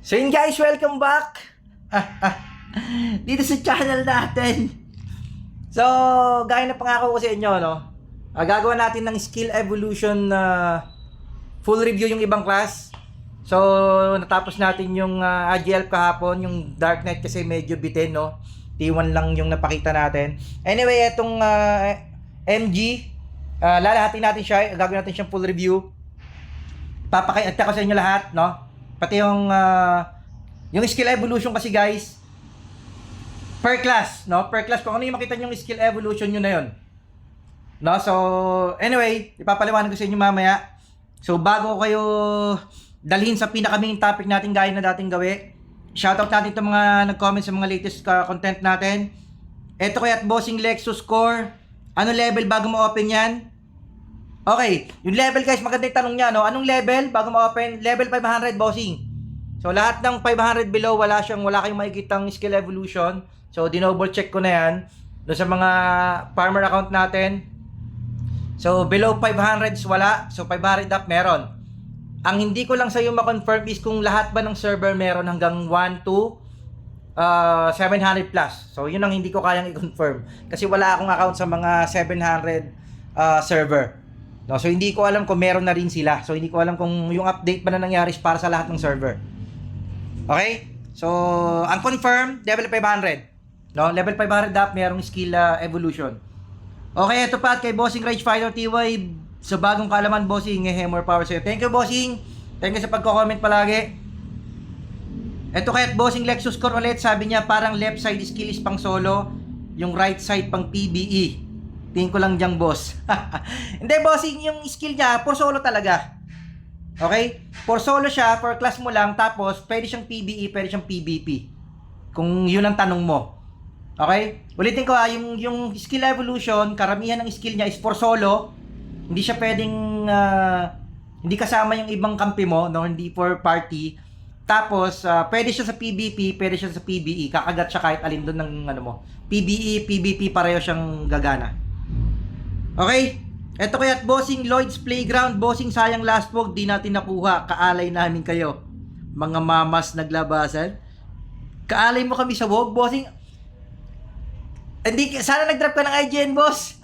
So yun guys, welcome back dito sa channel natin. So, gaya na pangako ko sa inyo, no? Gagawa natin ng skill evolution na full review yung ibang class. So, natapos natin yung AGL kahapon, yung Dark Knight kasi medyo bitin, no? T1 lang yung napakita natin. Anyway, etong MG, lalahatin natin siya, gagawin natin siyang full review. Papakita ko sa inyo lahat, no? Pati yung skill evolution kasi guys, per class, no? Per class, kung ano yung makita nyo yung skill evolution nyo na yun. No? So, anyway, ipapaliwanag ko sa inyo mamaya. So, bago kayo dalhin sa pinaka-main topic natin gaya na dating gawi, shoutout natin itong mga nag-comment sa mga latest content natin. Ito kaya at Bossing Lexus Core. Ano level bago ma-open yan? Okay, yung level guys, maganda yung tanong niya, no? Anong level bago ma-open? Level 500, Bossing. So, lahat ng 500 below, wala kayong makikitang skill evolution. So, dinoble check ko na yan doon sa mga farmer account natin. So, below 500 wala. So, 500 up meron. Ang hindi ko lang sa iyo ma-confirm is kung lahat ba ng server meron hanggang 1 to 700 plus. So, yun ang hindi ko kayang i-confirm. Kasi wala akong account sa mga 700 server. No? So, hindi ko alam kung meron na rin sila. So, hindi ko alam kung yung update ba na nangyari para sa lahat ng server. Okay? So, ang confirm, level 500. No? Level 500 up, merong skill evolution. Okay, ito pa at kay Bossing Rage Fighter TY sa bagong kaalaman, Bossing, more power sa'yo. Thank you, Bossing. Thank you sa pagko-comment palagi. Ito kay at Bossing Lexus Core ulit, sabi niya parang left side skill is pang solo, yung right side pang PBE. Tingin ko lang diyang boss. Hindi, Bossing, yung skill niya, for solo talaga. Okay? For solo siya, for class mo lang, tapos pwede siyang PBE, pwede siyang PBP. Kung yun ang tanong mo. Okay? Ulitin ko yung skill evolution, karamihan ng skill niya is for solo. Hindi siya pwedeng hindi kasama yung ibang kampi mo, no? Hindi for party. Tapos pwede siya sa PBP, pwede siya sa PBE. Kakagat siya kahit alin doon ng ano mo. PBE, PBP pareho siyang gagana. Okay? Eto kaya at Bossing Lloyd's Playground, Bossing sayang last walk, di natin nakuha. Kaalay namin kayo. Mga mamas naglabasan. Kaalay mo kami sa walk, Bossing. Hindi, sana nag-drop ka ng IGN, boss.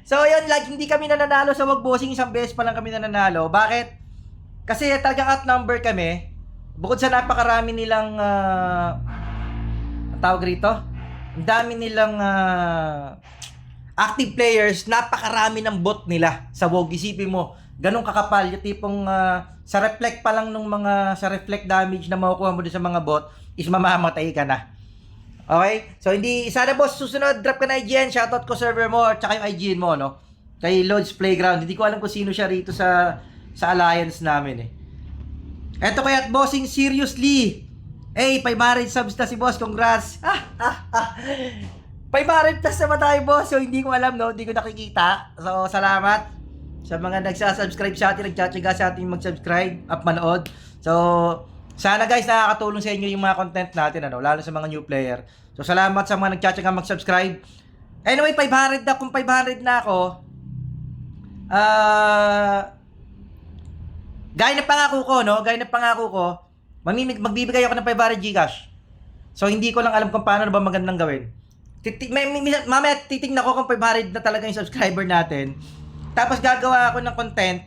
So, yun, like, hindi kami nananalo sa wag, Bossing. Isang beses pa lang kami nananalo. Bakit? Kasi talagang outnumber kami. Bukod sa napakarami nilang tawag rito, ang dami nilang active players, napakarami ng bot nila sa WoG. Isipin mo, ganun kakapal, yung tipong sa reflect pa lang nung sa reflect damage na makukuha mo din sa mga bot, is mamamatay ka na. Okay? So, sana boss, susunod, drop ka na IGN, shoutout ko server mo, at saka yung IGN mo, no? Kay Lodge Playground. Hindi ko alam kung sino siya rito sa alliance namin, eh. Eto kaya at Bossing, seriously. 500 subs na si boss, congrats. 500 plus na ba tayo, boss? So, hindi ko alam, no? Hindi ko nakikita. So, salamat sa mga nagsasubscribe sa atin, nagtsatsaga sa atin mag-subscribe at manood. So, sana guys, nakakatulong sa inyo yung mga content natin, ano? Lalo sa mga new player. So, salamat sa mga nagtsatsaga mag-subscribe. Anyway, 500 na. Kung 500 na ako, gaya na pangako ko, no? Gaya na pangako ko, magbibigay ako ng 500 Gcash. So, hindi ko lang alam kung paano ba magandang gawin. Mamaya titignan ko kung 500 na talaga yung subscriber natin. Tapos gagawa ako ng content,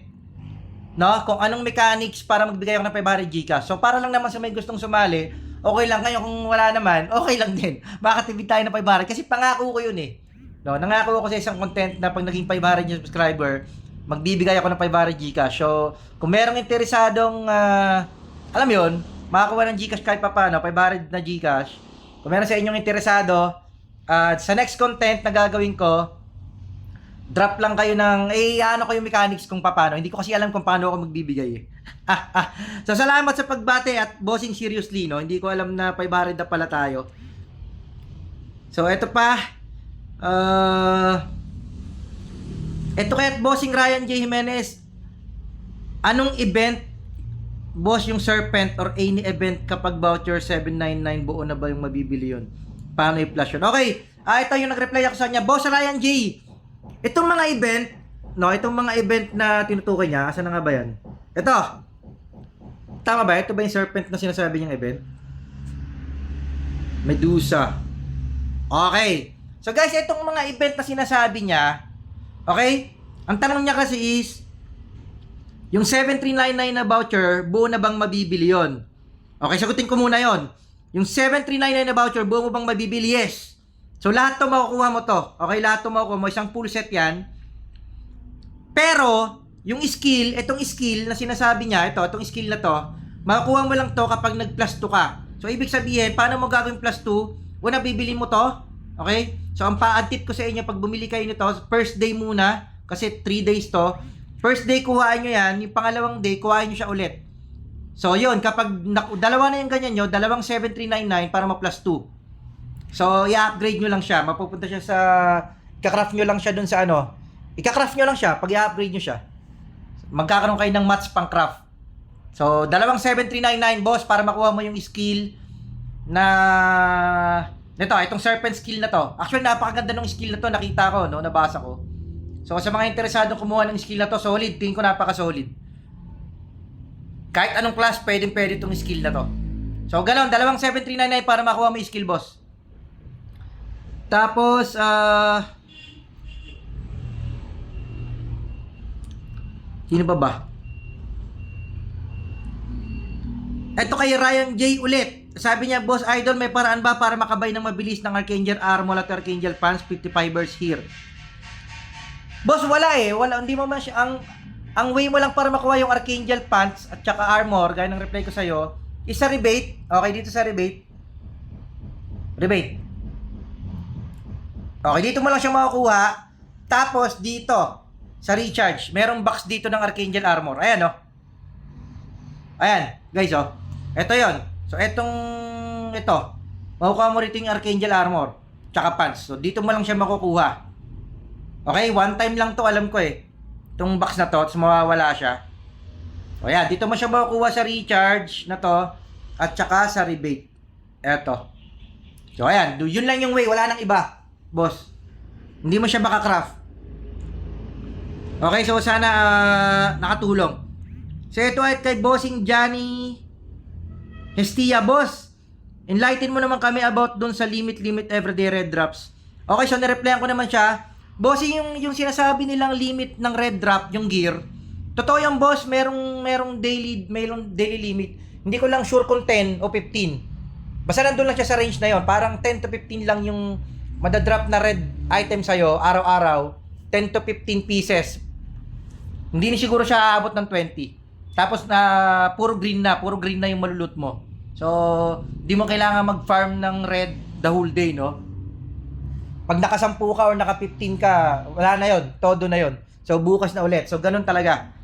no? Kung anong mechanics para magbigay ako ng 500 Gcash. So, para lang naman sa may gustong sumali, okay lang. Ngayon kung wala naman, okay lang din. Makatipid tayo ng 500 kasi pangako ko yun, eh. No, nangako ako sa isang content na pag naging 500 yung subscriber, magbibigay ako ng 500 Gcash. So, kung merong interesadong alam yun, makakuha ng Gcash kahit paano, 500 na Gcash. Kung meron sa inyong interesado, sa next content na gagawin ko, drop lang kayo ng, ano ko yung mechanics kung paano. Hindi ko kasi alam kung paano ako magbibigay, eh. So, salamat sa pagbate at Bossing seriously, no? Hindi ko alam na 500 na pala tayo. So, eto pa. Eto kaya at Bossing Ryan J. Jimenez. Anong event, boss, yung Serpent or any event kapag voucher 799 buo na ba yung mabibili yun? Paano i-flash yun? Okay, ito yung nag-reply ako sa kanya. Boss Ryan J, itong mga event, no, itong mga event na tinutukoy niya, asan na nga ba yan? Ito, tama ba? Ito ba yung serpent na sinasabi niyang event? Medusa. Okay. So guys, itong mga event na sinasabi niya, okay? Ang tanong niya kasi is, yung 7399 na voucher, buo na bang mabibili yon? Okay, sagutin ko muna yon. Yung 7399 na voucher, buo mo bang mabibili? Yes. So lahat to makukuha mo to. Okay, lahat to makukuha mo. Isang full set yan. Pero, yung skill, itong skill na sinasabi niya, itong skill na to, makukuha mo lang to kapag nag+2 ka. So, ibig sabihin, paano mo gagawin +2? Una, bibili mo to. Okay? So, ang pa-tip ko sa inyo, pag bumili kayo nito, first day muna, kasi 3 days to. First day, kuhaan nyo yan. Yung pangalawang day, kuhaan nyo siya ulit. So, yun, kapag dalawa na yung ganyan nyo, dalawang 7399 para ma+2. So, i-upgrade nyo lang siya. Mapupunta siya sa, ika-craft nyo lang siya dun sa ano. Ika-craft nyo lang siya, pag i-upgrade nyo siya. Magkakaroon kayo ng mats pang craft. So, dalawang 7399, boss, para makuha mo yung skill na itong serpent skill na to. Actually, napakaganda ng skill na to, nakita ko, no, nabasa ko. So, sa mga interesado kumuha ng skill na to, solid, tingin ko napaka-solid. Kahit anong class, pwede itong skill na to. So, ganoon, dalawang 7399 para makuha mo yung skill, boss. Tapos, sino ba? Ito kay Ryan J ulit. Sabi niya, Boss Idol, may paraan ba para makabay ng mabilis ng Archangel Armor at Archangel Pants 55ers here? Boss, wala eh. Wala, hindi mo man siya. Ang way mo lang para makuha yung Archangel Pants at saka Armor, gaya ng reply ko sa'yo, is sa rebate. Okay, dito sa rebate. Rebate. Okay, dito mo lang siya makukuha. Tapos, dito, sa recharge, merong box dito ng Archangel Armor. Ayan, oh. Ayan, guys, oh. Ito yon. So, ito. Makukuha mo rito yung Archangel Armor. Tsaka pants. So, dito mo lang siya makukuha. Okay, one time lang to, alam ko eh. Itong box na to, tapos mawawala siya. O, ayan, dito mo siya makukuha sa recharge na to. At tsaka sa rebate. Eto. So, ayan, yun lang yung way. Wala nang iba. Boss, hindi mo siya makakraft. Okay, so sana nakatulong. So ito ay kay Bossing Johnny Hestia, boss. Enlighten mo naman kami about dun sa limit everyday red drops. Okay, so nireplyan ko naman siya. Bossing, yung sinasabi nilang limit ng red drop, yung gear. Totoo yung boss, merong daily limit. Hindi ko lang sure kung 10 o 15. Basta nandun lang siya sa range na yon. Parang 10 to 15 lang yung madadrop na red item sa'yo, araw-araw, 10 to 15 pieces. Hindi ni siguro siya aabot ng 20. Tapos na puro green na yung malulot mo. So, di mo kailangan mag-farm ng red the whole day, no? Pag naka 10 ka or naka 15 ka, wala na yon, todo na yon. So, bukas na ulit. So, ganun talaga.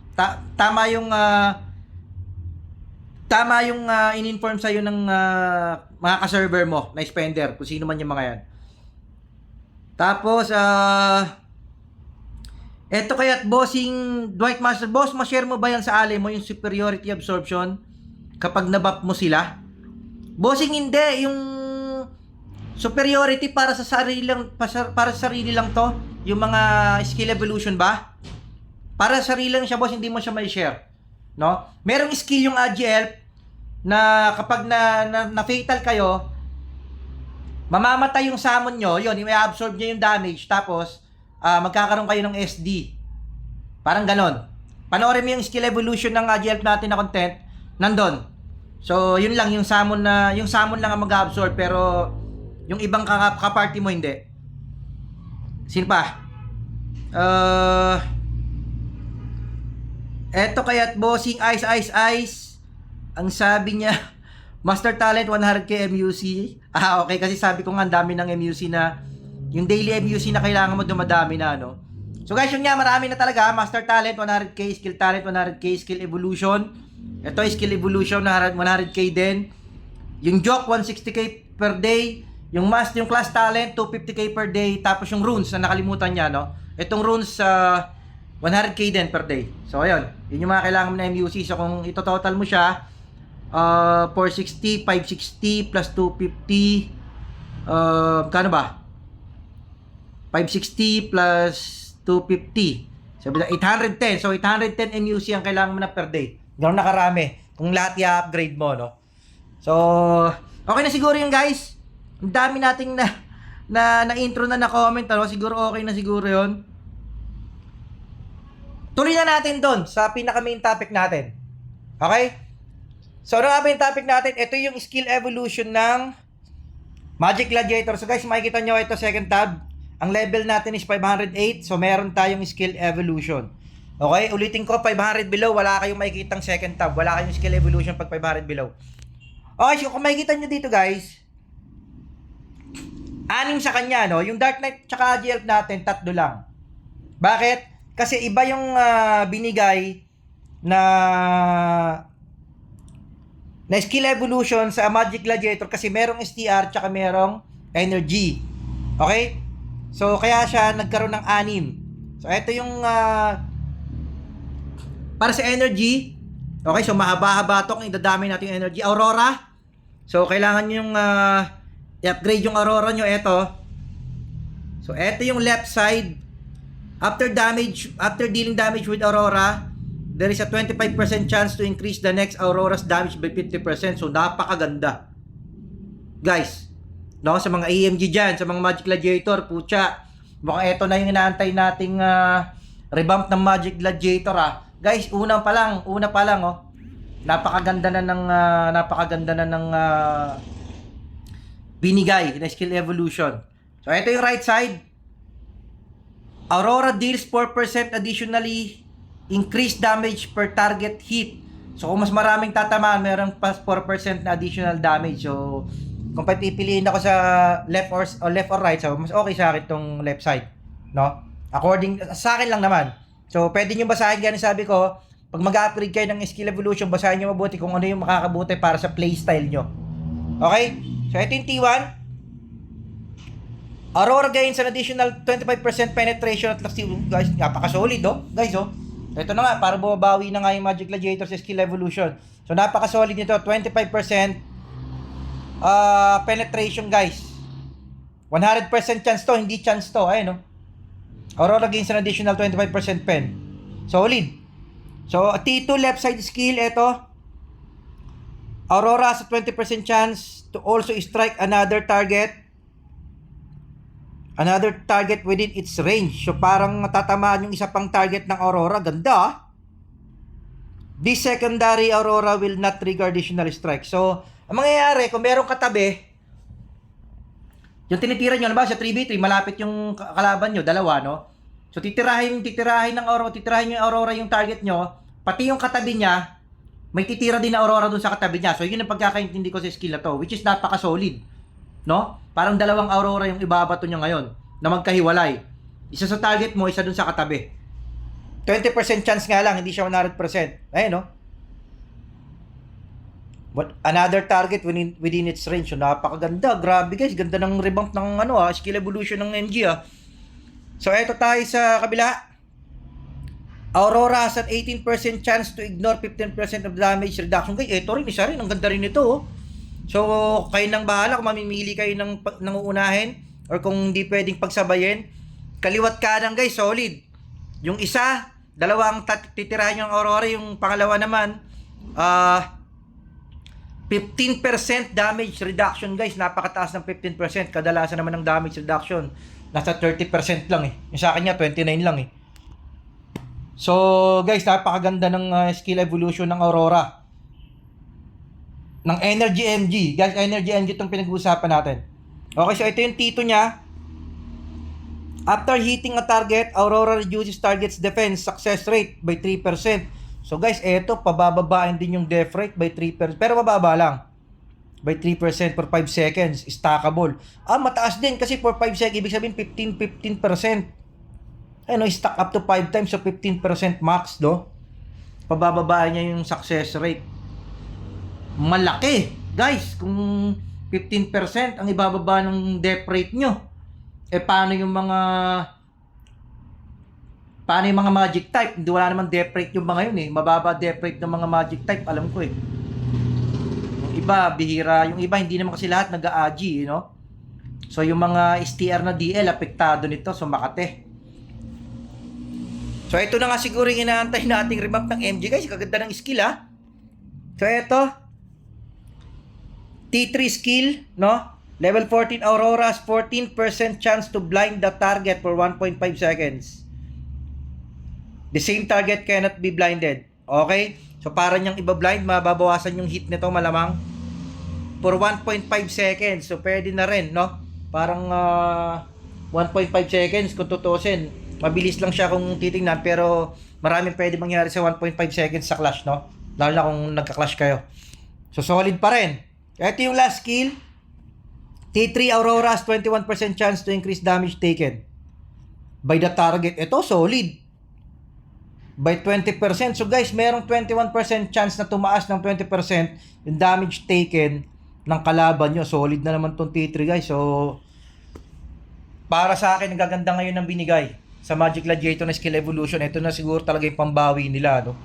Tama yung in-inform sa'yo ng mga ka-server mo na spender, kung sino man yung mga yan. Tapos, eto kaya Bossing Dwight Master, boss, ma-share mo ba yan sa ally mo yung superiority absorption kapag nabap mo sila? Bossing, hindi. Yung superiority para sa sarili lang to. Yung mga skill evolution ba? Para sa sarili lang siya, boss, hindi mo siya may share. No? Merong skill yung AGL na kapag na fatal kayo, mamamatay yung summon nyo, yun, i-absorb nyo yung damage, tapos, magkakaroon kayo ng SD. Parang ganon. Panoorin mo yung skill evolution ng AGL natin na content, nandun. So, yun lang, yung summon lang ang mag-absorb, pero, yung ibang kaparty mo, hindi. Sino pa? Eto kaya't Bossing Ice. Ang sabi niya, Master Talent 100k MUC. Okay, kasi sabi ko nga ang dami ng MUC na yung daily MUC na kailangan mo dumadami na, no? So guys, yun nga, marami na talaga. Master Talent 100k, Skill Talent 100k, Skill Evolution. Ito ay Skill Evolution na 100k din. Yung Joke 160k per day. Yung Class Talent 250k per day. Tapos yung Runes na nakalimutan niya, no? Itong Runes 100k din per day. So ayun, yun yung mga kailangan mo na MUC. So kung ito total mo siya, 460, 560 plus 250, kano ba? 560 plus 250. Sabi na 810. So 810 MUC ang kailangan mo na per day. Ganoon na karami. Kung lahat i-upgrade mo, no? So, okay na siguro yun, guys. Ang dami nating na intro na comment, ano? Siguro okay na siguro yun. Tuloy na natin doon sa pinaka main topic natin. Okay? So, ano nga ba yung topic natin? Ito yung skill evolution ng Magic Gladiator. So, guys, makikita nyo ito, second tab. Ang level natin is 508. So, meron tayong skill evolution. Okay? Ulitin ko, 500 below. Wala kayong makikitang second tab. Wala kayong skill evolution pag 500 below. Okay, so kung makikita nyo dito, guys, 6 sa kanya, no? Yung Dark Knight tsaka GL natin, 3 lang. Bakit? Kasi iba yung binigay na skill evolution sa Magic Gladiator kasi merong STR tsaka merong energy. Okay? So, kaya siya nagkaroon ng 6. So, ito yung para sa energy. Okay, so mahaba-haba itong idadami natin yung energy. Aurora. So, kailangan yung i-upgrade yung Aurora nyo. Ito. So, ito yung left side. After dealing damage with Aurora, there is a 25% chance to increase the next Aurora's damage by 50%. So, napakaganda. Guys, no, sa mga AMG dyan, sa mga Magic Gladiator, pucha, mukhang ito na yung inaantay nating revamp ng Magic Gladiator, Guys, una pa lang, oh. Napakaganda na ng binigay na skill evolution. So, ito yung right side. Aurora deals 4% additionally increased damage per target hit. So, kung mas maraming tatamaan, meron pa 4% na additional damage. So, kung pipiliin ako sa left or right, so mas okay sa akin tong left side, no? According sa akin lang naman. So, pwede niyo basahin ganun sabi ko, pag mag-upgrade kayo ng skill evolution, basahin niyo mabuti kung ano yung makakabuti para sa playstyle niyo. Okay? So, ito yung T1. Aurora gains an additional 25% penetration at last, guys, napaka-solid, oh. Guys, oh. Ito na nga, para bumabawi na nga yung Magic Gladiator sa skill evolution. So, napaka-solid nito, 25% penetration, guys. 100% chance to, hindi chance to. Ayun, no? Aurora gains an additional 25% pen. Solid. So, T2 left side skill, ito. Aurora has a 20% chance to also strike another target within its range. So, parang matatamaan yung isa pang target ng Aurora. Ganda, This secondary Aurora will not trigger additional strike. So, ang mangyayari, kung merong katabi, yung tinitira nyo, ba, sa 3v3, malapit yung kalaban nyo, dalawa, no? So, titirahin ng Aurora, titirahin yung Aurora yung target nyo, pati yung katabi niya, may titira din na Aurora dun sa katabi niya. So, yun ang pagkakaintindi ko sa skill na to, which is napaka-solid. No? Parang dalawang Aurora yung ibabato nyo ngayon na magkahiwalay. Isa sa target mo, isa dun sa katabi. 20% chance nga lang, hindi siya 100%. Ayun, no? But another target within its range. So, napakaganda. Grabe, guys. Ganda ng revamp ng skill evolution ng NG, So, eto tayo sa kabila. Aurora has an 18% chance to ignore 15% of damage reduction. Guys, eto rin, isa rin. Ang ganda rin ito, So, kayo nang bahala kung mamimili kayo ng uunahin or kung hindi pwedeng pagsabayin. Kaliwat kanan, guys, solid. Yung isa, dalawang titirahan yung Aurora, yung pangalawa naman, 15% damage reduction, guys. Napakataas ng 15%. Kadalasan naman ng damage reduction, nasa 30% lang Yung sa akin niya, 29 lang So, guys, napakaganda ng skill evolution ng Aurora. Ng Energy MG. Guys, Energy MG itong pinag-uusapan natin. Okay, so ito yung T2 niya. After hitting a target, Aurora reduces target's defense success rate by 3%. So guys, ito, pabababain din yung death rate by 3%. Pero mababa lang. By 3% for 5 seconds. Stackable. Mataas din kasi for 5 seconds, ibig sabihin 15%. Stack up to 5 times, so 15% max, do? Pabababain niya yung success rate. Malaki. Guys, kung 15% ang ibababa ng death rate nyo, paano yung mga magic type? Hindi, wala naman death rate yung mga yun Mababa death rate ng mga magic type, alam ko Yung iba, bihira. Yung iba, hindi naman kasi lahat nag-a-agi, So, yung mga STR na DL, apektado nito. So, Makate. So, ito na nga siguro yung inaantay nating revamp ng MG, guys. Kaganda ng skill, So, ito. T3 skill, no? Level 14 Aurora has 14% chance to blind the target for 1.5 seconds. The same target cannot be blinded. Okay? So, para niyang iba-blind, mababawasan yung hit nito malamang for 1.5 seconds. So, pwede na rin, no? Parang 1.5 seconds kung tutusin. Mabilis lang siya kung titingnan, pero maraming pwede mangyari sa 1.5 seconds sa clash, no? Lalo na kung nagka-clash kayo. So, solid pa rin. Ito yung last skill. T3 Aurora has 21% chance to increase damage taken by the target. Ito, solid. By 20%. So, guys, merong 21% chance na tumaas ng 20% yung damage taken ng kalaban nyo. Solid na naman tong T3, guys. So, para sa akin, ang gaganda ngayon ng binigay sa Magic Gladiator na skill evolution. Ito na siguro talaga yung pambawi nila, no?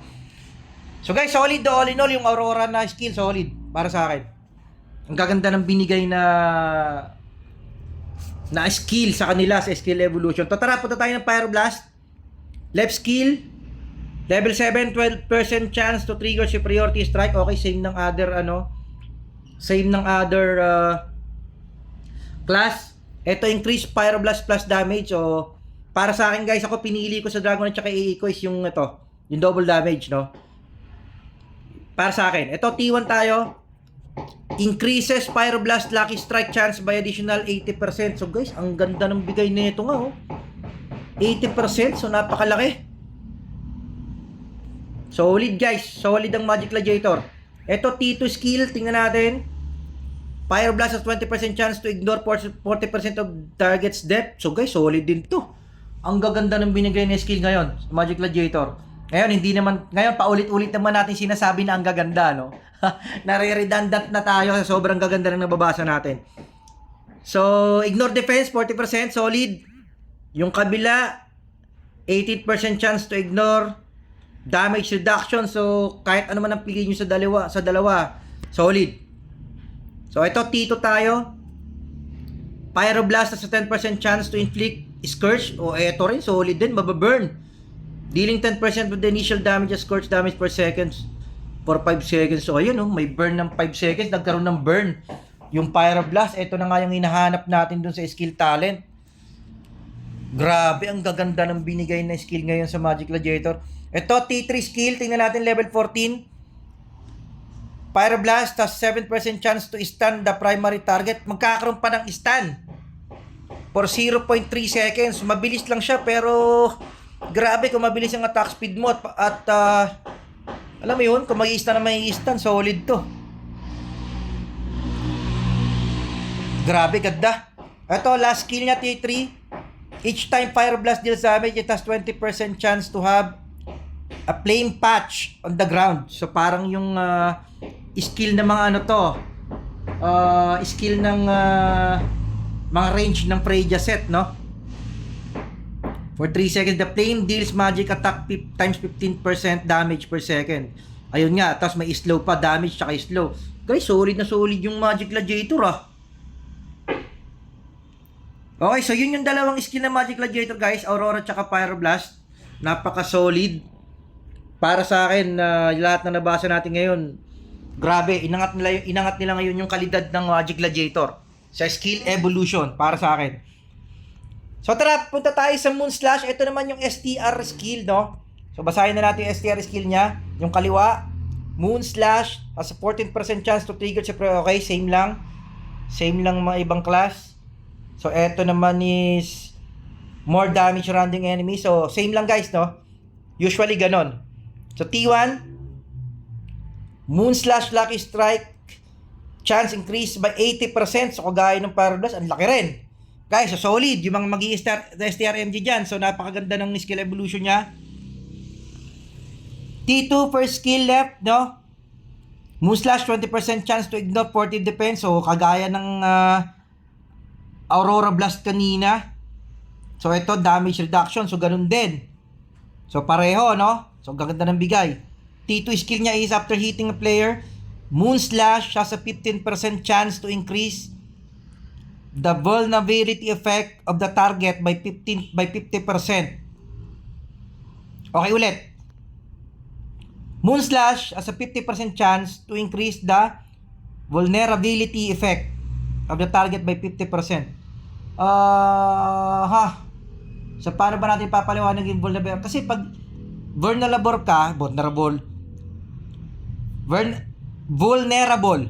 So guys, solid all in all yung Aurora na skill, solid para sa akin. Ang gaganda ng binigay na skill sa kanila sa skill evolution. So tara, punta tayo ng Pyroblast. Left skill, level 7, 12% chance to trigger superiority strike. Okay, same ng other class. Ito increase Pyroblast plus damage. So para sa akin, guys, ako pinili ko sa Dragon at saka AE ko is yung yung double damage, no? Para sa akin, ito T1 tayo. Increases Pyroblast Lucky Strike chance by additional 80%. So guys, ang ganda ng bigay nito nga, 80%, so napakalaki. Solid, guys. Solid ang Magic Gladiator. Ito T2 skill, tingnan natin. Pyroblast has 20% chance to ignore 40% of target's depth. So guys, solid din to. Ang gaganda ng binigay na skill ngayon sa Magic Gladiator. Ngayon paulit-ulit naman natin sinasabi na ang gaganda, no? Nare-redundant na tayo sa sobrang gaganda ng nababasa natin. So, ignore defense, 40%, solid. Yung kabila, 18% chance to ignore. Damage reduction, so kahit ano man ang piliin nyo sa dalawa, solid. So, ito, T2 tayo. Pyroblast has a 10% chance to inflict Scourge. O, eto rin, solid din, mababurn. Dealing 10% with the initial damage as Scourge damage per second for 5 seconds. So, ayun, may burn ng 5 seconds. Nagkaroon ng burn. Yung Pyroblast, ito na nga yung hinahanap natin dun sa skill talent. Grabe, ang gaganda ng binigay na skill ngayon sa Magic Gladiator. Ito, T3 skill. Tingnan natin, level 14. Pyroblast has 7% chance to stun the primary target. Magkakaroon pa ng stun for 0.3 seconds. Mabilis lang siya, pero grabe kung mabilis ang attack speed mo. At alam mo yun, kung mag-i-stun na mag-i-stun, solid to. Grabe, ganda. Ito, last skill niya, T3. Each time Pyroblast deals damage, it has 20% chance to have a flame patch on the ground. So, parang yung skill ng mga skill ng mga range ng Freya set, no? For 3 seconds, the flame deals magic attack times 15% damage per second. Ayun nga, tapos may slow pa, damage tsaka slow. Guys, solid na solid yung Magic Gladiator, Okay, so yun yung dalawang skill ng Magic Gladiator, guys. Aurora tsaka Pyroblast. Napaka-solid. Para sa akin, lahat na nabasa natin ngayon, grabe, inangat nila ngayon yung kalidad ng Magic Gladiator sa skill evolution, para sa akin. So tara, punta tayo sa Moonslash. Ito naman yung STR skill, no? So basahin na natin yung STR skill niya. Yung kaliwa, Moonslash has a 14% chance to trigger. Okay, same lang mga ibang class. So ito naman is more damage surrounding enemy. So same lang, guys, no? Usually ganon. So T1, Moonslash Lucky Strike chance increased by 80%. So kagaya ng Pyroblast, ang laki rin. Guys, so solid yung mga STRMG dyan. So napakaganda ng skill evolution niya. T2 first skill left, no? Moonslash 20% chance to ignore 40 defense. So kagaya ng Aurora Blast kanina. So ito, damage reduction. So ganun din. So pareho, no? So gaganda ng bigay. T2 skill niya is after hitting a player, Moonslash has a 15% chance to increase the vulnerability effect of the target by 50%. Okay, ulit. Moonslash has a 50% chance to increase the vulnerability effect of the target by 50%. So, paano ba natin papaliwanag yung vulnerable? Kasi pag vulnerable,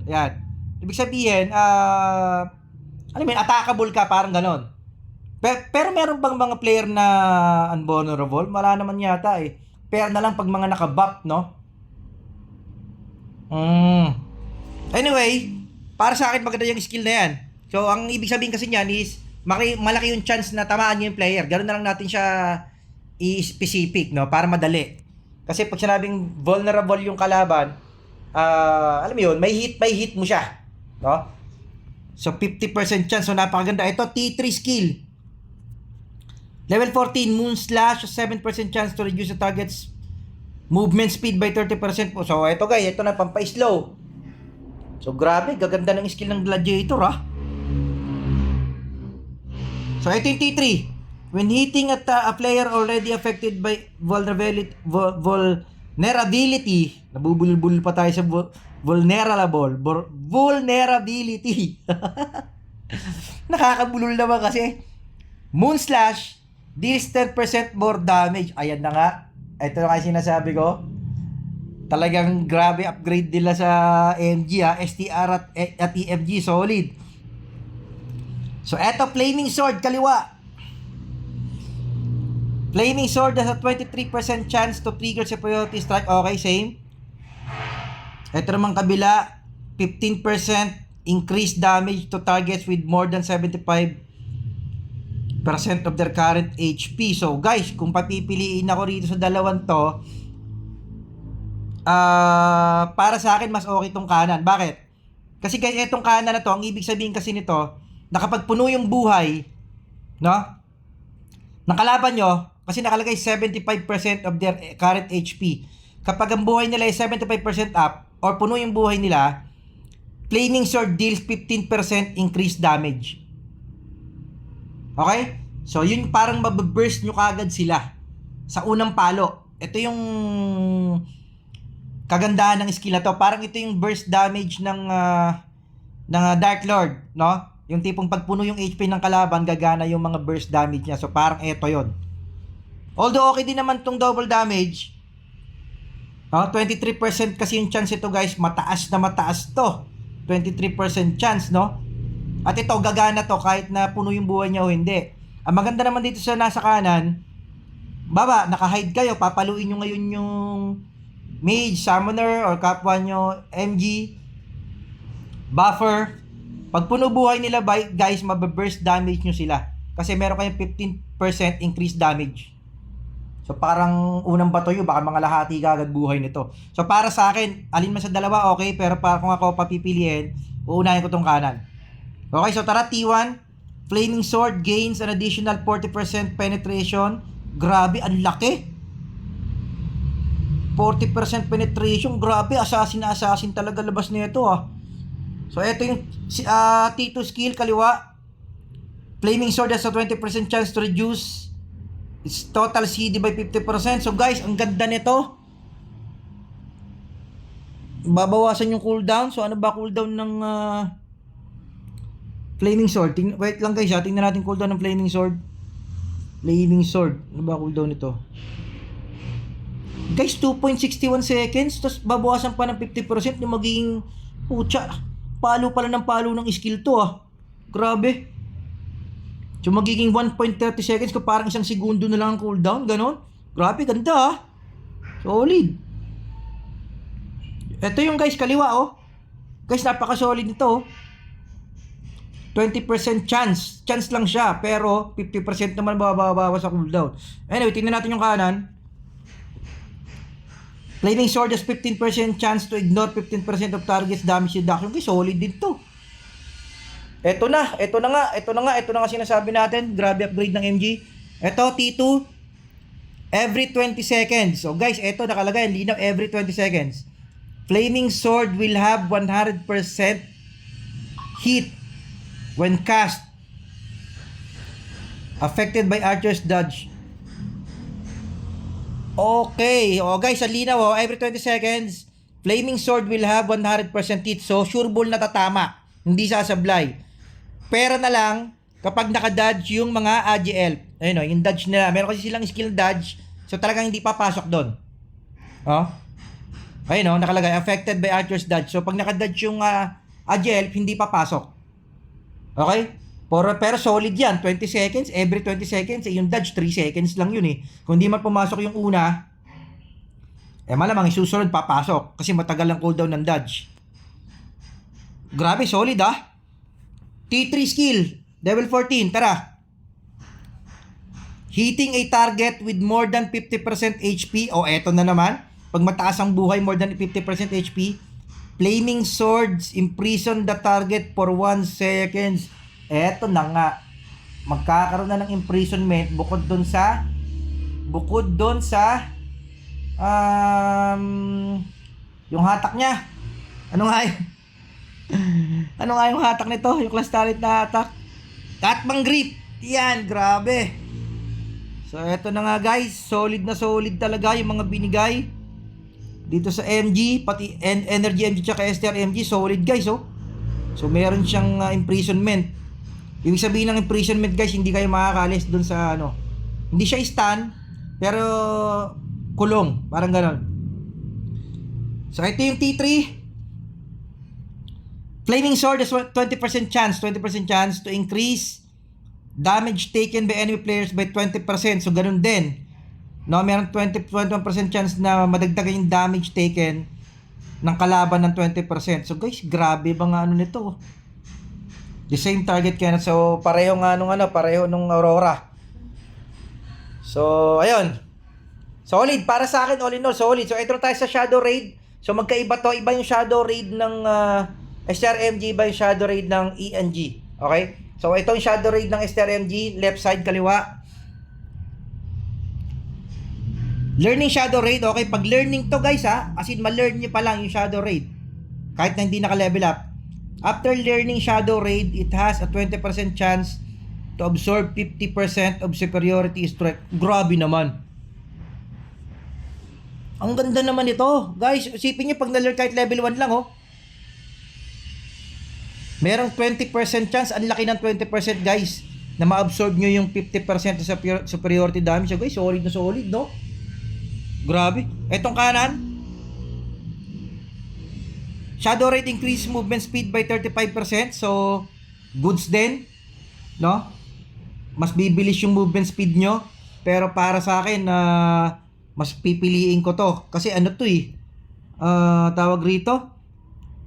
yan. Ibig sabihin, attackable ka, parang ganon. Pero meron bang mga player na unvulnerable? Wala naman yata eh. Pero na lang pag mga naka-buff, no? Anyway, para sa akin maganda yung skill na yan. So, ang ibig sabihin kasi niyan is malaki yung chance na tamaan niyo yung player. Ganoon na lang natin siya i-specific, no? Para madali. Kasi pag sinabing vulnerable yung kalaban, alam mo yun, may hit mo siya. No? So, 50% chance. So, napakaganda. Ito, T3 skill. Level 14, Moonslash, 7% chance to reduce the target's movement speed by 30% po. So, ito guys, ito na, pampa-slow. So, grabe, gaganda ng skill ng Gladiator, ha? So, ito yung T3. When hitting at a player already affected by vulnerability, nabubulol-bulol pa tayo sa vulnerability. Nakakabulol naman kasi. Moonslash deals 10% more damage. Ayan na nga. Ito na kasi sinasabi ko. Talagang grabe upgrade nila sa MG, ha. STR at EMG solid. So eto, Flaming Sword kaliwa. Flaming Sword has a 23% chance to trigger superiority strike. Okay, same. Ito naman kabila, 15% increased damage to targets with more than 75% of their current HP. So guys, kung papipiliin ako rito sa dalawang to, para sa akin mas okay tong kanan. Bakit? Kasi guys, etong kanan na to, ang ibig sabihin kasi nito, nakapagpuno yung buhay, no? Ng kalaban nyo, kasi nakalagay 75% of their current HP. Kapag ang buhay nila ay 75% up, or puno yung buhay nila, Flaming Sword deals 15% increased damage. Okay? So, yun parang mababurst nyo kagad sila sa unang palo. Ito yung kagandahan ng skill na to. Parang ito yung burst damage ng Dark Lord, no? Yung tipong pagpuno yung HP ng kalaban, gagana yung mga burst damage niya. So, parang ito yon. Although, okay din naman tong double damage. 23% kasi yung chance ito, guys. Mataas na mataas to. 23% chance, no? At ito, gagana to kahit na puno yung buhay niya o hindi. Ang maganda naman dito sa nasa kanan, naka-hide kayo. Papaluin nyo ngayon yung mage, summoner, or kapwa nyo, MG, buffer. Pag puno buhay nila, guys, mababurst damage nyo sila. Kasi meron kayong 15% increased damage. So, parang unang bato yun, baka mga lahati kagad buhay nito. So, para sa akin, alin man sa dalawa, okay. Pero para kung ako papipiliin, uunahin ko tong kanan. Okay, so tara, T1. Flaming Sword gains an additional 40% penetration. Grabe, ang laki. 40% penetration. Grabe, assassin na assassin talaga labas nito, ah. So, ito yung T2 skill, kaliwa. Flaming Sword has a 20% chance to reduce its total CD by 50%. So, guys, ang ganda nito. Babawasan yung cooldown. So, ano ba cooldown ng Flaming Sword? Wait lang guys, tingnan natin cooldown ng Flaming Sword. Flaming Sword. Ano ba cooldown nito? Guys, 2.61 seconds. Tapos, babawasan pa ng 50%. Yung magiging, palo pala ng palo ng skill to, ah. Grabe. So, magiging 1.30 seconds ko, parang isang segundo na lang ang cooldown, ganon. Grabe, ganda, ah. Solid. Ito yung guys, kaliwa, oh. Guys, napaka-solid nito, oh. 20% chance. Chance lang siya, pero 50% naman babawa sa cooldown. Anyway, tingnan natin yung kanan. Flaming Sword has 15% chance to ignore 15% of target's damage reduction. Guys, solid din to. Ito na nga sinasabi natin. Grabe upgrade ng MG. Ito, T2. Every 20 seconds. So guys, ito nakalagay, linaw, every 20 seconds. Flaming Sword will have 100% hit when cast. Affected by Archer's dodge. Okay. O guys, sa linaw, oh, every 20 seconds, Flaming Sword will have 100% hit. So, sure ball na tatama. Hindi sasablay. Pera na lang kapag nakadodge yung mga AGL. Ayun o, yung dodge nila. Meron kasi silang skill dodge. So, talagang hindi papasok doon. Oh. Ayun o, nakalagay. Affected by Archer's dodge. So, pag nakadodge yung AGL, hindi papasok. Okay? Pero solid yan. 20 seconds. Every 20 seconds. Yung dodge, 3 seconds lang yun eh. Kung di man pumasok yung una, malamang isusunod papasok. Kasi matagal ang cooldown ng dodge. Grabe, solid T3 skill. Level 14. Tara. Hitting a target with more than 50% HP. O, eto na naman. Pag mataas ang buhay, more than 50% HP. Flaming Swords imprison the target for 1 seconds. Eto na nga. Magkakaroon na ng imprisonment bukod doon sa yung hatak niya. Ano nga yun? Ano nga yung hatak nito? Yung class talent na hatak. Katbang grip. Yan, grabe. So eto na nga guys. Solid na solid talaga yung mga binigay dito sa MG, pati Energy MG tsaka STR MG. Solid guys oh. So meron siyang imprisonment. Ibig sabihin ng imprisonment guys, hindi kayo makakalis dun sa ano. Hindi siya stun, pero kulong, parang ganon. So ito yung T3. Flaming Sword has 20% chance to increase damage taken by enemy players by 20%. So ganun din. No, meron 21% chance na madagdagan yung damage taken ng kalaban ng 20%. So guys, grabe bang ano nito? The same target kaya. So pareho nga pareho nung Aurora. So ayun. Solid para sa akin, all in all solid. So ito tayo sa Shadow Raid. So magkaiba to, iba yung Shadow Raid ng STRMG, iba yung Shadow Raid ng ENG. Okay? So ito yung Shadow Raid ng STRMG, left side kaliwa. Learning Shadow Raid, okay? Pag learning to guys as in ma-learn nyo pa lang yung Shadow Raid. Kahit na hindi naka-level up. After learning Shadow Raid, it has a 20% chance to absorb 50% of superiority strength. Grabe naman. Ang ganda naman ito. Guys, isipin nyo pag na-learn kahit level 1 lang merong 20% chance. Ang laki ng 20% guys na ma-absorb nyo yung 50% sa superiority damage. So guys, solid na solid, no? Grabe. Etong kanan, Shadow Raid increase movement speed by 35%. So, goods din, no? Mas bibilis yung movement speed nyo. Pero para sa akin, mas pipiliin ko to. Kasi ano to tawag rito,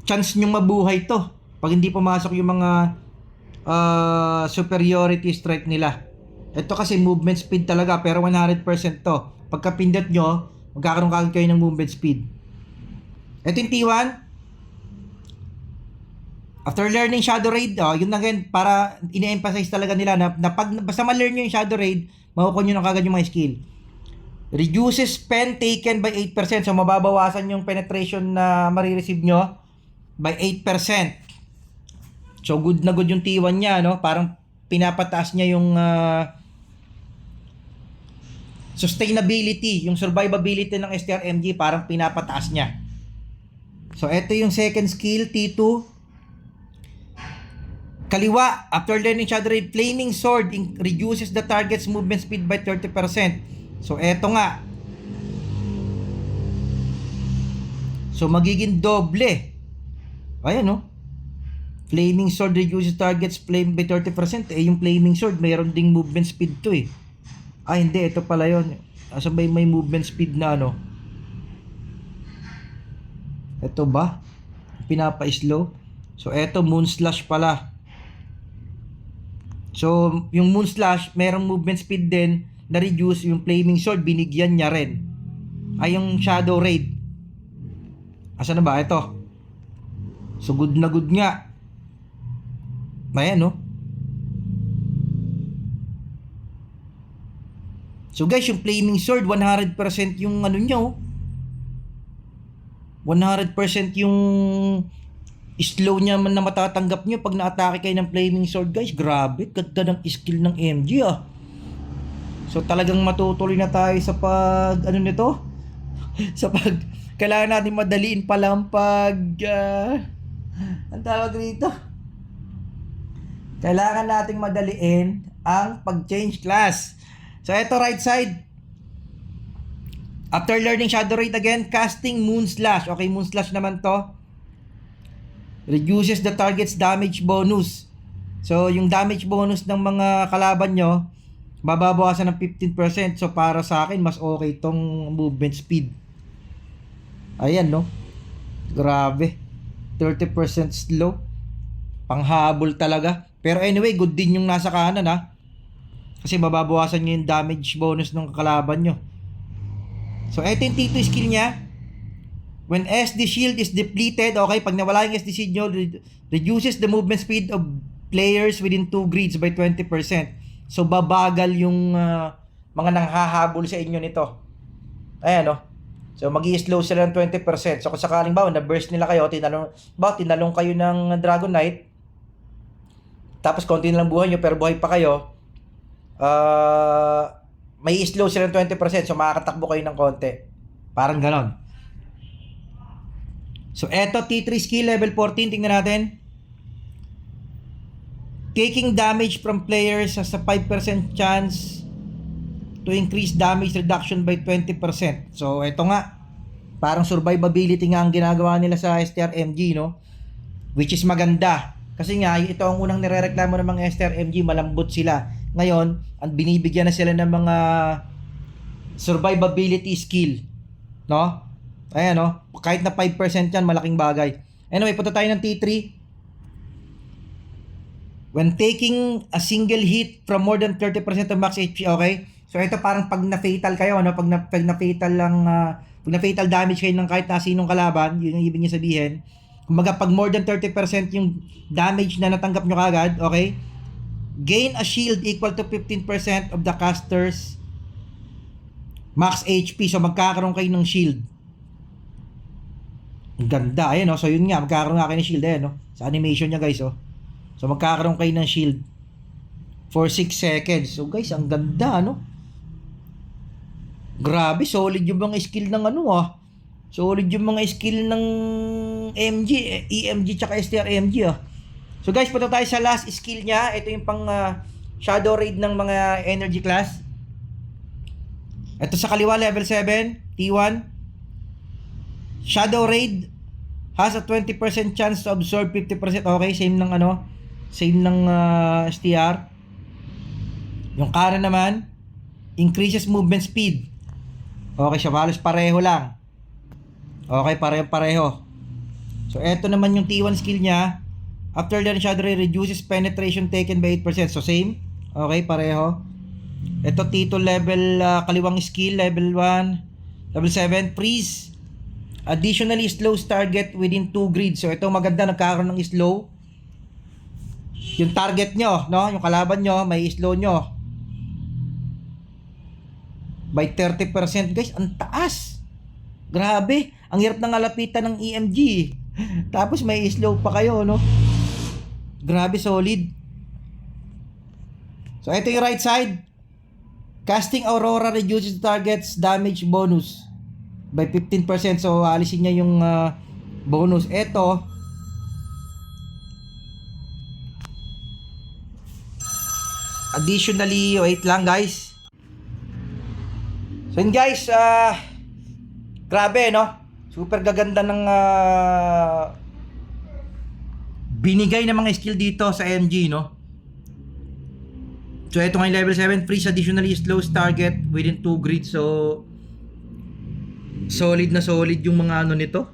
chance nyong mabuhay to. Pag hindi pumasok yung mga superiority strike nila. Ito kasi movement speed talaga, pero 100% to. Pagka pindot nyo, magkakaroon kagad kayo ng movement speed. Ito yung T1. After learning Shadow Raid, yun na again, para ine-emphasize talaga nila na pag basta ma-learn nyo yung Shadow Raid, makukuha nyo na kagad yung mga skill. Reduces pen taken by 8%. So, mababawasan yung penetration na marireceive nyo by 8%. So, good na good yung T1 niya, no? Parang pinapataas niya yung sustainability, yung survivability ng STRMG, parang pinapataas niya. So, ito yung second skill, T2. Kaliwa, after learning Shadow Raid, Flaming Sword reduces the target's movement speed by 30%. So, eto nga. So, magiging doble. Ayan, no? Flaming Sword reduces target's flame by 30%. Yung Flaming Sword, mayroon ding movement speed to hindi. Ito pala yun. Asa ba may movement speed na ano? Ito ba? Pinapa-slow. So, eto, Moon Slash pala. So, yung Moon Slash, merong movement speed din na reduce. Yung Flaming Sword, binigyan niya rin. Yung Shadow Raid. Asa na ba? Ito. So, good na good nga. Ayan, no? So, guys, yung Flaming Sword, 100% yung ano niya, 100% yung slow niya man na matatanggap nyo pag na-atake kayo ng Flaming Sword, guys. Grabe, ganda ng skill ng MG, So talagang matutuloy na tayo sa pag ano nito? Sa pag kailangan natin madaliin pa lang pag ang tawag dito. Kailangan nating madaliin ang pag-change class. So ito right side. After learning Shadow Raid again, casting Moon Slash. Okay, Moon Slash naman to. Reduces the target's damage bonus. So yung damage bonus ng mga kalaban nyo, mababawasan ng 15%. So para sa akin, mas okay tong movement speed. Ayan, no? Grabe. 30% slow. Panghabol talaga. Pero anyway, good din yung nasa kanan, ha? Kasi mababawasan nyo yung damage bonus ng kalaban nyo. So, eto yung T2 skill niya. When SD shield is depleted, okay, pag nawala yung SD shield nyo, reduces the movement speed of players within 2 grids by 20%. So, babagal yung mga nanghahabol sa inyo nito. Ayan, no? So, mag-i-slow sila ng 20%. So, kung sakaling ba, na-burst nila kayo, tinalong kayo ng Dragon Knight, tapos konti na lang buhay nyo, pero buhay pa kayo, may slow sila ng 20%, so makakatakbo kayo ng konti. Parang ganon. So, eto, T3 skill, level 14, tingnan natin. Taking damage from players has a 5% chance to increase damage reduction by 20%. So, eto nga. Parang survivability nga ang ginagawa nila sa STR-MG, no? Which is maganda. Kasi nga, ito ang unang nirereklamo ng mga STR-MG, malambot sila. Ngayon, ang binibigyan na sila ng mga survivability skill. No? Ayan, no? Kahit na 5% yan, malaking bagay. Anyway, punta tayo ng T3. When taking a single hit from more than 30% of max HP, okay? So, ito parang pag na-fatal kayo, no? Pag na-fatal lang, pag na-fatal damage kayo ng kahit na sinong kalaban, yun yung ibig niya sabihin. Kumbaga, pag more than 30% yung damage na natanggap nyo kagad, okay? Gain a shield equal to 15% of the caster's max HP. So, magkakaroon kayo ng shield. Ang ganda, ayan, no? So, yun nga, magkakaroon nga kayo ng shield, ayan, no? Sa animation niya, guys, oh. So, magkakaroon kayo ng shield for 6 seconds. So, guys, ang ganda, no? Grabe, solid yung mga skill ng ano, ah. Solid yung mga skill ng MG, EMG, tsaka STR-MG, ah. So guys, punta tayo sa last skill niya. Ito yung pang Shadow Raid ng mga energy class. Ito sa kaliwa, level 7, T1. Shadow Raid has a 20% chance to absorb 50%. Okay, same ng ano, same ng STR. Yung kanan naman, increases movement speed. Okay, siya halos pareho lang. Okay, pareho. So, eto naman yung T1 skill niya. After the Shadow Raid, reduces penetration taken by 8%. So, same. Okay, pareho. Ito, T2 level, kaliwang skill, level 1. Level 7, freeze. Additionally, slows target within 2 grids. So, ito maganda, nagkakaroon ng slow. Yung target nyo, no? Yung kalaban nyo, may slow nyo. By 30%. Guys, ang taas. Grabe. Ang hirap ng alapitan ng EMG. Tapos may slow pa kayo, no? Grabe, solid. So, ito yung right side. Casting Aurora reduces the target's damage bonus by 15%. So, alisin niya yung bonus. Ito, additionally, wait lang guys. So, yun guys, grabe, no? Super gaganda ng binigay ng mga skill dito sa MG, no? So, ito ngayon level 7, freeze additionally slows target within 2 grids. So, solid na solid yung mga ano nito.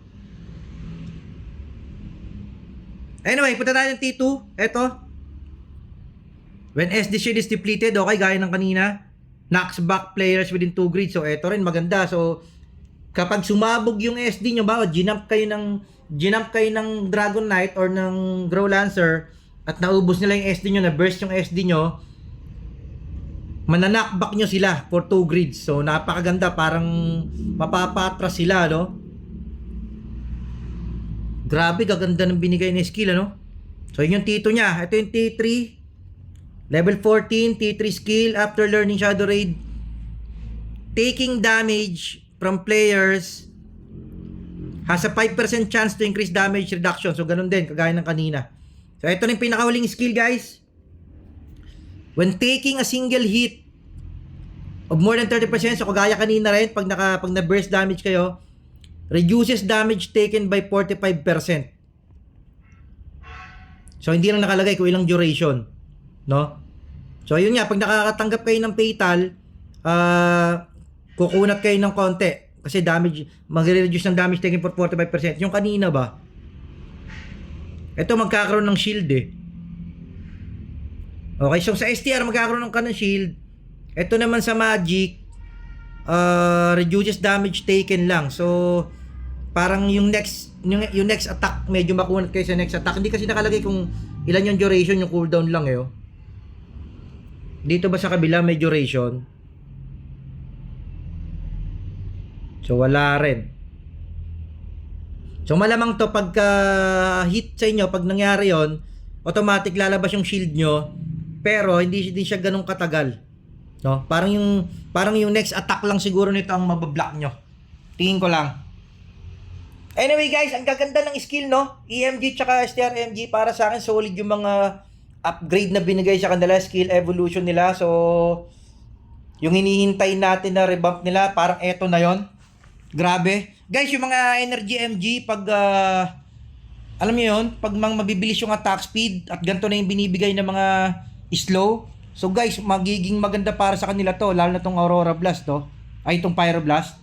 Anyway, punta tayo ng T2. Ito. When SD shield is depleted, okay, gaya ng kanina, knocks back players within 2 grids. So, ito rin maganda. So, kapag sumabog yung SD nyo ba, ginamp kayo ng Dragon Knight or ng Grow Lancer at naubos nila yung SD nyo, na-burst yung SD nyo, mananakback nyo sila for 2 grids. So, napakaganda. Parang mapapatras sila, no? Grabe, gaganda ng binigay na skill, ano? So, yun yung T2 niya. Ito yung T3. Level 14, T3 skill after learning Shadow Raid. Taking damage from players has a 5% chance to increase damage reduction. So, ganun din, kagaya ng kanina. So, ito na yung pinakahuling skill, guys. When taking a single hit of more than 30%, so kagaya kanina rin, pag na-burst damage kayo, reduces damage taken by 45%. So, hindi lang nakalagay kung ilang duration. No? So, yun nga, pag nakakatanggap kayo ng fatal, kukunat kayo ng konti. Kasi damage, mag-reduce ng damage taken for 45%. Yung kanina ba? Ito magkakaroon ng shield eh. Okay, so sa STR magkakaroon ng shield. Ito naman sa magic, reduces damage taken lang. So, parang yung next attack, medyo makunat kayo sa next attack. Hindi kasi nakalagay kung ilan yung duration, yung cooldown lang eh. Oh. Dito ba sa kabila may duration? So, wala rin. So, malamang to pagka hit sa inyo, pag nangyari yon, automatic lalabas yung shield nyo, pero hindi siya ganun katagal. No? Parang yung next attack lang siguro nito ang mabablock nyo. Tingin ko lang. Anyway guys, ang gaganda ng skill, no? EMG tsaka STR-MG, para sa akin solid yung mga upgrade na binigay sa kanila, skill evolution nila. So, yung hinihintay natin na revamp nila, parang eto na yon. Grabe. Guys, yung mga energy MG, pag, alam niyo yun, pag mabibilis yung attack speed, at ganito na yung binibigay ng mga slow. So guys, magiging maganda para sa kanila to, lalo na tong Aurora Blast to, ay itong Pyroblast.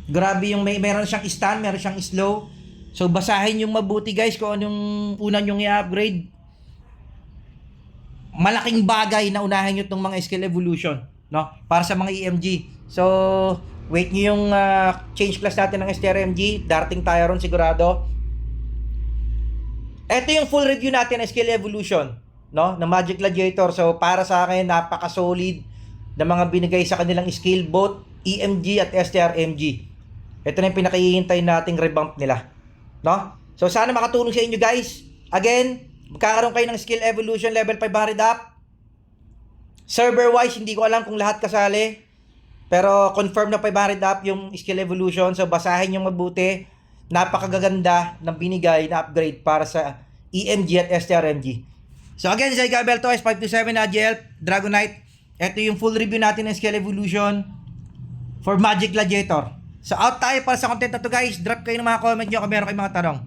Grabe yung meron siyang stun, meron siyang slow. So basahin yung mabuti guys kung anong unan yung i-upgrade. Malaking bagay na unahin nyo itong mga skill evolution, no? Para sa mga EMG. So, wait nyo yung change class natin ng STR-MG. Darating tayo ron sigurado. Ito yung full review natin ng skill evolution, no? Ng Magic Gladiator. So, para sa akin, napaka-solid na mga binigay sa kanilang skill, both EMG at STR-MG. Ito na yung pinakihintay nating revamp nila, no? So, sana makatulong sa inyo guys. Again, magkakaroon kayo ng skill evolution level 500 up. Server-wise, hindi ko alam kung lahat kasali. Pero confirm na 500 up yung skill evolution. So basahin yung mabuti. Napakagaganda ng binigay na upgrade para sa EMG at STR-MG. So again, Zay Gabel to, S527 AGL, Dragonite. Ito yung full review natin ng skill evolution for Magic Gladiator. So out tayo para sa content na to guys. Drop kayo ng mga comment nyo kung meron kayong mga tanong.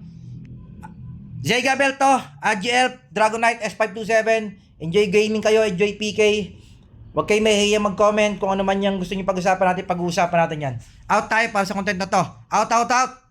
Zay Gabel to, AGL, Dragonite, S527. Enjoy gaming kayo, enjoy PK. Huwag kayo mahihiya mag-comment kung ano man yung gusto nyo pag-usapan natin, pag-uusapan natin yan. Out tayo para sa content na to. Out, out, out!